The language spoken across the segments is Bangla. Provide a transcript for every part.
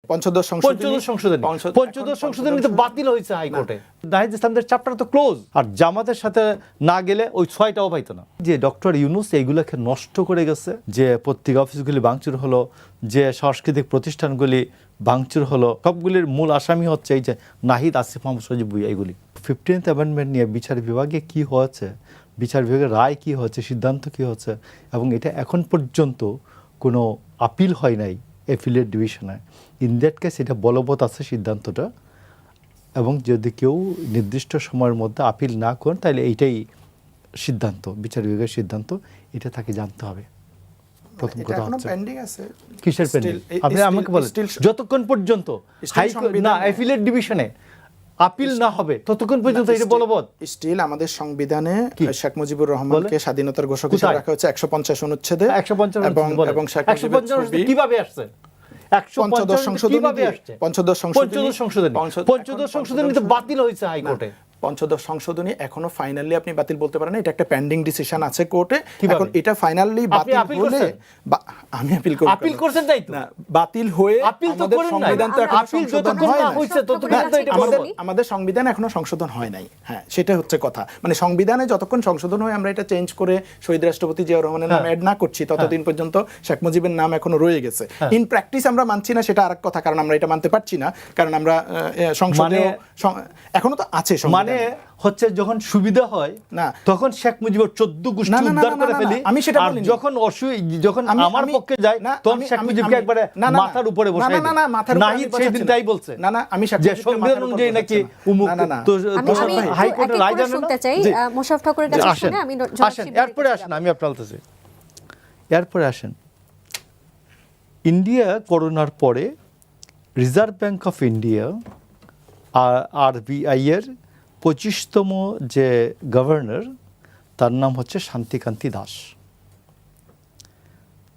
পঞ্চদশ সংশোধনী তো বাতিল হয়েছে হাইকোর্টে। নাহিদ ইসলামদের চ্যাপ্টার তো ক্লোজ, আর জামাতের সাথে না গেলে ওই 6টাও পাইতো না। যে ডক্টর ইউনূস এইগুলোকে নষ্ট করে গেছে, যে পত্রিকা অফিসগুলি ভাঙচুর হলো, যে সাংস্কৃতিক প্রতিষ্ঠানগুলি ভাঙচুর হলো, সবগুলির মূল আসামি হচ্ছে এই যে নাহিদ, আসিফ মাহমুদ সজীব ভুঁইয়া। এইগুলি 15th অ্যামেন্ডমেন্ট নিয়ে বিচার বিভাগে কি হয়েছে, বিচার বিভাগের রায় কি হচ্ছে, সিদ্ধান্ত কি হচ্ছে, এবং এটা এখন পর্যন্ত কোনো আপিল হয় নাই অ্যাফিলিয়েট ডিভিশনে। ইন দ্যাট কেস এটা বলবৎ আছে সিদ্ধান্তটা, এবং যদি কেউ নির্দিষ্ট সময়ের মধ্যে আপিল না করেন তাহলে এইটাই সিদ্ধান্ত, বিচার বিভাগের সিদ্ধান্ত, এটা তাকে জানতে হবে। প্রথম কথা হচ্ছে কিসের পেন্ডিং আপনি আমাকে বলেন, যতক্ষণ পর্যন্ত হাইকোর্ট না অ্যাফিলিয়েট ডিভিশনে আপিল না হবে ততক্ষণ পর্যন্ত এটা বলবৎ। স্টিল আমাদের সংবিধানে শেখ মুজিবুর রহমানকে স্বাধীনতার ঘোষক হিসেবে রাখা হচ্ছে 150 অনুচ্ছেদে, এবং শেখ মুজিবের ছবি কিভাবে আসছে পঞ্চদশ সংশোধনী তো বাতিল হয়েছে হাইকোর্টে। পঞ্চদশ সংশোধনী এখনো ফাইনালি আপনি বাতিল বলতে পারেন না, এটা একটা পেন্ডিং ডিসিশন আছে কোর্টে। এখন এটা ফাইনালি বাতিল হলে আমি আপিল করব। আপিল করছেন তাই তো? না, বাতিল হয়ে আমাদের সংবিধান তো এখনো সংশোধন হয় নাই। আমাদের সংবিধান এখনো সংশোধন হয় নাই। হ্যাঁ, সেটা হচ্ছে কথা। মানে সংবিধানে যতক্ষণ সংশোধন হয় আমরা এটা চেঞ্জ করে শহীদ রাষ্ট্রপতি জিয়াউর রহমানের নাম অ্যাড না করছি ততদিন পর্যন্ত শেখ মুজিবের নাম এখনো রয়ে গেছে। ইন প্র্যাকটিস আমরা মানছি না, সেটা আরেক কথা, কারণ আমরা এটা মানতে পারছি না, কারণ আমরা সংসদে এখনো তো আছে। মানে হচ্ছে যখন সুবিধা হয় না তখন শেখ মুজিবুর 14 গোষ্ঠী উদ্ধার করে ফেলি, আমি সেটা বলিনি। যখন আমার পক্ষে যায় তখন শেখ মুজিবকে একবারে মাথার উপরে বসাই দেয়। নাহিদ সেই দিন তাই বলছে। না না, আমি শেখ মুজিবকে সংবিধান অনুযায়ী নাকি উমুক, তো হাইকোর্টের রায় জানেন না। শুনতে চাই মোশাররফ ঠাকুরের কাছে শুনে আমি আসেন, এরপরে আসেন, আমি আপনার বলতেছি এরপরে আসেন। ইন্ডিয়া করোনার পরে reserve bank of India RBI এর 25তম যে গভর্নর, তার নাম হচ্ছে শান্তিকান্তি দাস।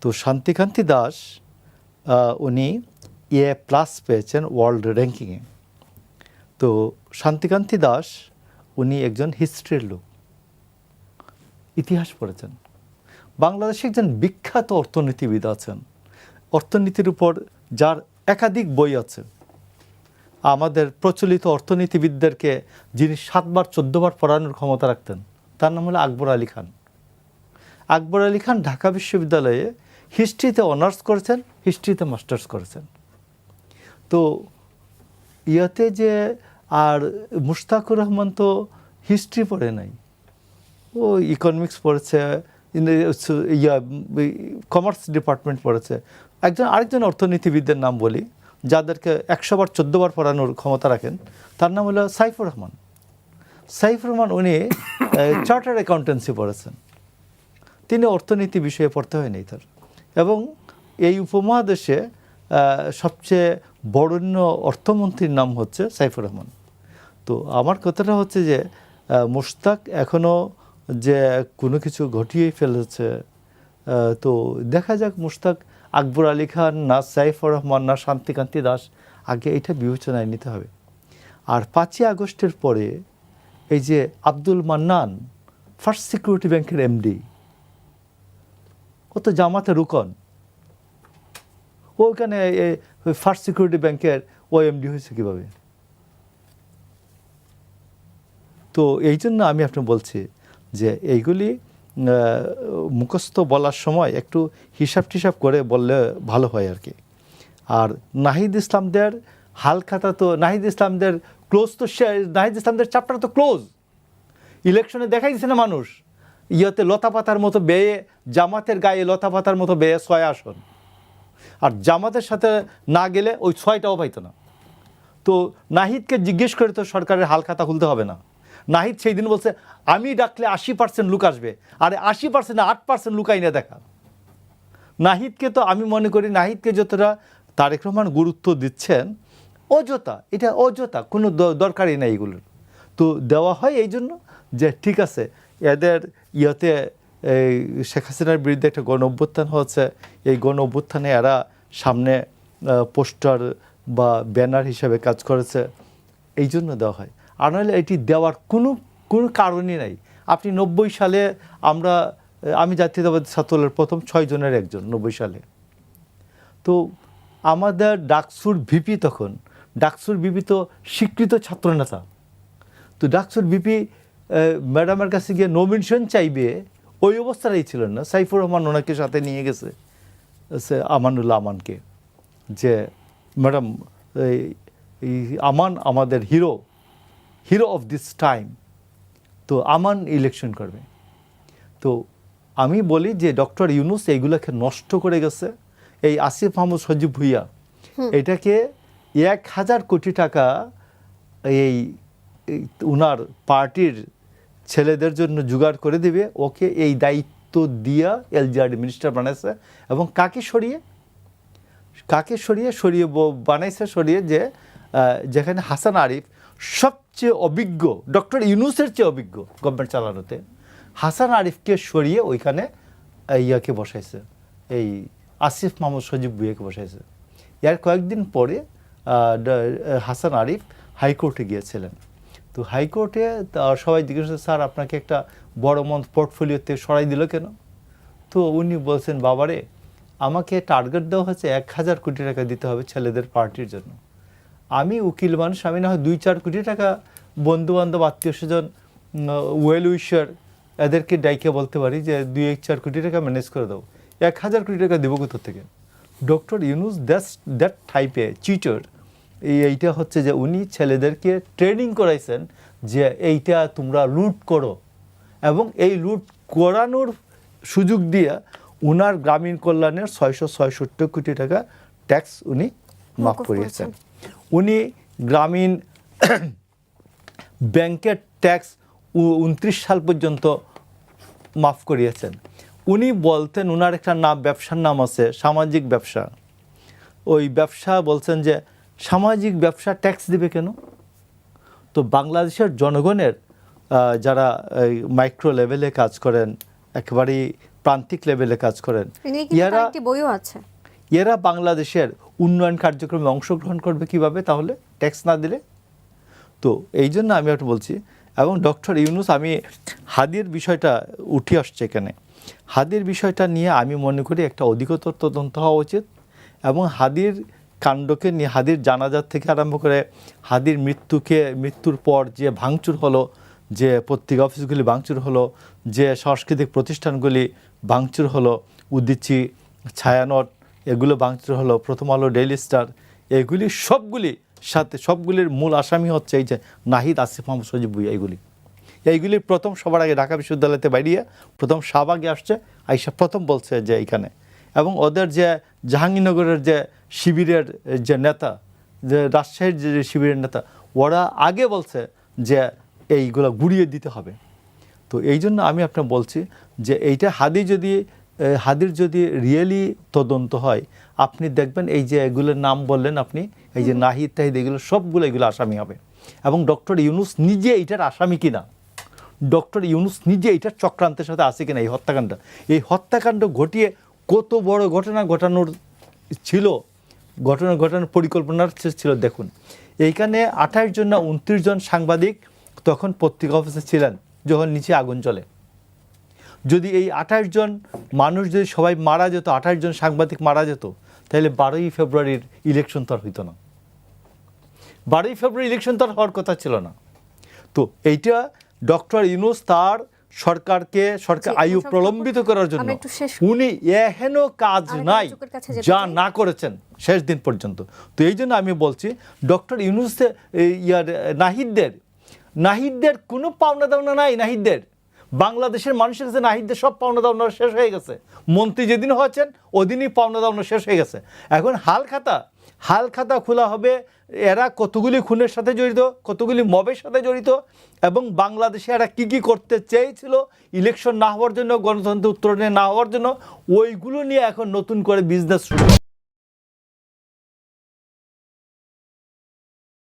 তো শান্তিকান্তি দাস উনি A+ পেয়েছেন ওয়ার্ল্ড র্যাঙ্কিংয়ে। তো শান্তিকান্তি দাস উনি একজন হিস্ট্রির লোক, ইতিহাস পড়েছেন। বাংলাদেশে একজন বিখ্যাত অর্থনীতিবিদ আছেন, অর্থনীতির উপর যার একাধিক বই আছে। আমাদের প্রচলিত অর্থনীতিবিদদেরকে যিনি 7বার 14বার পড়ানোর ক্ষমতা রাখতেন, তার নাম হলো আকবর আলী খান। আকবর আলী খান ঢাকা বিশ্ববিদ্যালয়ে হিস্ট্রিতে অনার্স করেছেন, হিস্ট্রিতে মাস্টার্স করেছেন। তো ইয়াতে যে আর মুশতাকুর রহমান তো হিস্ট্রি পড়ে নাই, ও ইকোনমিক্স পড়েছে, কমার্স ডিপার্টমেন্ট পড়েছে। আরেকজন অর্থনীতিবিদদের নাম বলি, যাদেরকে 100বার 14বার পড়ানোর ক্ষমতা রাখেন, তার নাম হলো সাইফুর রহমান। সাইফুর রহমান উনি চার্টার্ড অ্যাকাউন্টেন্সি পড়েছেন, তিনি অর্থনীতি বিষয়ে পড়তে হয়নি তার। এবং এই উপমহাদেশে সবচেয়ে বরেণ্য অর্থমন্ত্রীর নাম হচ্ছে সাইফুর রহমান। তো আমার কথাটা হচ্ছে যে মুশতাক এখনও যে কোনো কিছু ঘটিয়েই ফেলেছে, তো দেখা যাক মুশতাক আকবর আলী খান না সাইফুর রহমান না শান্তিকান্তি দাস, আগে এটা বিবেচনায় নিতে হবে। আর 5ই আগস্টের পরে এই যে আব্দুল মান্নান, ফার্স্ট সিকিউরিটি ব্যাংকের MD, ও তো জামাতে রুকন, ওখানে ফার্স্ট সিকিউরিটি ব্যাংকের MD হয়েছে কীভাবে? তো এই জন্য আমি আপনাকে বলছি যে এইগুলি মুখস্থ বলার সময় একটু হিসাব টিসাব করে বললে ভালো হয় আর কি। আর নাহিদ ইসলামদের হালখাতা তো, নাহিদ ইসলামদের ক্লোজ তো, নাহিদ ইসলামদের চ্যাপ্টার তো ক্লোজ। ইলেকশনে দেখাই দিচ্ছে না মানুষ, ইয়েতে লতা পাতার মতো বেয়ে, জামাতের গায়ে লতা পাতার মতো বেয়ে 6 আসন, আর জামাতের সাথে না গেলে ওই 6টাও পাইতো না। তো নাহিদকে জিজ্ঞেস করে তো সরকারের হালখাতা খুলতে হবে না। নাহিদ সেই দিন বলছে আমি ডাকলে 80% লোক আসবে, আরে 80% না 8% লোক আইনে দেখা। নাহিদকে তো আমি মনে করি নাহিদকে যতটা তারেক রহমান গুরুত্ব দিচ্ছেন, অযথা, এটা অযথা, কোনো দরকারই নেই এগুলোর। তো দেওয়া হয় এই জন্য যে ঠিক আছে এদের ইয়েতে এই শেখ হাসিনার বিরুদ্ধে একটা গণ অভ্যুত্থান হচ্ছে, এই গণ অভ্যুত্থানে এরা সামনে পোস্টার বা ব্যানার হিসাবে কাজ করেছে, এই জন্য দেওয়া হয়। আর নাহলে এটি দেওয়ার কোনো কারণই নাই। আপনি 90 সালে আমি জাতীয়তাবাদী ছাত্রদলের প্রথম 6 জনের একজন 90 সালে। তো আমাদের ডাকসুর ভিপি তখন, ডাকসুর ভিপি তো স্বীকৃত ছাত্রনেতা, তো ডাকসুর ভিপি ম্যাডামের কাছে গিয়ে নমিনেশন চাইবে ওই অবস্থাটাই ছিল না। সাইফুর রহমান ওনাকে সাথে নিয়ে গেছে আমানুল্লাহ আমানকে, যে ম্যাডাম এই আমান আমাদের হিরো অফ দিস টাইম, তো আমান ইলেকশন করবে। তো আমি বলি যে ডক্টর ইউনূস এইগুলোকে নষ্ট করে গেছে। এই আসিফ মাহমুদ সজীব ভুইয়া এটাকে 1000 কোটি টাকা এই উনার পার্টির ছেলেদের জন্য জোগাড় করে দিবে, ওকে এই দায়িত্ব দিয়া এলজিআরডি মিনিস্টার বানাইছে। এবং কাকে সরিয়ে বানাইছে, যে যেখানে হাসান আরিফ সবচেয়ে অভিজ্ঞ, ডক্টর ইউনূসের চেয়ে অভিজ্ঞ গভর্নমেন্ট চালানোতে, হাসান আরিফকে সরিয়ে ওইখানে ইয়াকে বসাইছে, এই আসিফ মাহমুদ সজীব ভুইয়াকে বসাইছে। এর কয়েকদিন পরে হাসান আরিফ হাইকোর্টে গিয়েছিলেন। তো হাইকোর্টে সবাই জিজ্ঞেস করছে, স্যার আপনাকে একটা বড় পোর্টফোলিওতে সরাই দিল কেন? তো উনি বলছেন, বাবারে আমাকে টার্গেট দেওয়া হচ্ছে 1000 কোটি টাকা দিতে হবে ছেলেদের পার্টির জন্য। আমি উকিল মানুষ, আমি না হয় 2-4 কোটি টাকা বন্ধুবান্ধব আত্মীয় স্বজন ওয়েল উইশার এদেরকে ডাইকে বলতে পারি যে 2-4 কোটি টাকা ম্যানেজ করে দাও, 1000 কোটি টাকা দেবো কোথা থেকে? ডক্টর ইউনূস দ্যাট টাইপে চিটার। এইটা হচ্ছে যে উনি ছেলেদেরকে ট্রেনিং করাইছেন যে এইটা তোমরা লুট করো, এবং এই লুট করানোর সুযোগ দিয়ে উনার গ্রামীণ কল্যাণের 666 কোটি টাকা ট্যাক্স উনি মাফ করিয়েছেন। উনি গ্রামীণ ব্যাংকের ট্যাক্স 29 সাল পর্যন্ত মাফ করিয়েছেন। উনি বলতেন, উনার একটা ব্যবসার নাম আছে সামাজিক ব্যবসা। ওই ব্যবসা বলছেন যে সামাজিক ব্যবসা ট্যাক্স দিবে কেন? তো বাংলাদেশের জনগণের যারা মাইক্রো লেভেলে কাজ করেন, একেবারেই প্রান্তিক লেভেলে কাজ করেন, এরা বাংলাদেশের উন্নয়ন কার্যক্রমে অংশগ্রহণ করবে কিভাবে তাহলে ট্যাক্স না দিলে? তো এই জন্য আমি একটু বলছি। এবং ডক্টর ইউনূস, আমি হাদির বিষয়টা উঠে আসছে এখানে, হাদির বিষয়টা নিয়ে আমি মনে করি একটা অধিকতর তদন্ত হওয়া উচিত। এবং হাদির কাণ্ডকে নিয়ে, হাদির জানাজার থেকে আরম্ভ করে হাদির মৃত্যুর পর যে ভাঙচুর হলো, যে পত্রিকা অফিসগুলি ভাঙচুর হলো, যে সাংস্কৃতিক প্রতিষ্ঠানগুলি ভাঙচুর হলো, উদীচী, ছায়ানট এগুলো ভাঙচুর হলো, প্রথম আলো, ডেইলি স্টার, এগুলি সবগুলির মূল আসামি হচ্ছে এই যে নাহিদ, আসিফ মাহমুদ সজীব ভুইয়া। এইগুলির প্রথম সবার আগে ঢাকা বিশ্ববিদ্যালয়তে বাইরিয়ে প্রথম শাহবাগে আসছে, আইসা প্রথম বলছে যে এইখানে। এবং ওদের যে জাহাঙ্গীরনগরের যে শিবিরের যে নেতা, যে রাজশাহীর যে শিবিরের নেতা, ওরা আগে বলছে যে এইগুলো গুড়িয়ে দিতে হবে। তো এই জন্য আমি আপনার বলছি যে এইটা হাদির যদি রিয়েলি তদন্ত হয়, আপনি দেখবেন এই যে এগুলোর নাম বললেন আপনি, এই যে নাহিদ তাহিদ, এগুলো সবগুলো এগুলো আসামি হবে। এবং ডক্টর ইউনূস নিজে এইটার আসামি কিনা, ডক্টর ইউনূস নিজে এইটার চক্রান্তের সাথে আছে কিনা, এই হত্যাকাণ্ড ঘটিয়ে কত বড় ঘটনা ঘটানোর পরিকল্পনার ছিল। দেখুন এইখানে 28 জন না 29 জন সাংবাদিক তখন পত্রিকা অফিসে ছিলেন যখন নিচে আগুন চলে। যদি এই 28 জন মানুষ যদি সবাই মারা যেত, 28 জন সাংবাদিক মারা যেত, তাহলে 12ই ফেব্রুয়ারির ইলেকশন তো আর হইতো না। 12ই ফেব্রুয়ারি ইলেকশন তো আর হওয়ার কথা ছিল না। তো এইটা ডক্টর ইউনূস তার সরকার আয়ু প্রলম্বিত করার জন্য উনি এহেন কাজ নাই যা না করেছেন শেষ দিন পর্যন্ত। তো এই জন্য আমি বলছি ডক্টর ইউনূস নাহিদদের কোনো পাওনা দাওনা নাই। নাহিদদের বাংলাদেশের মানুষের কাছে নাহিদদের সব পাওনা দাওনা শেষ হয়ে গেছে। মন্ত্রী যেদিন হয়েছেন ওদিনই পাওনা দাওনা শেষ হয়ে গেছে। এখন হাল খাতা খোলা হবে, এরা কতগুলি খুনের সাথে জড়িত, কতগুলি মবের সাথে জড়িত, এবং বাংলাদেশে এরা কী করতে চেয়েছিল ইলেকশন না হওয়ার জন্য, গণতন্ত্র উত্তরণে না হওয়ার জন্য, ওইগুলো নিয়ে এখন নতুন করে বিজনেস শুরু হবে।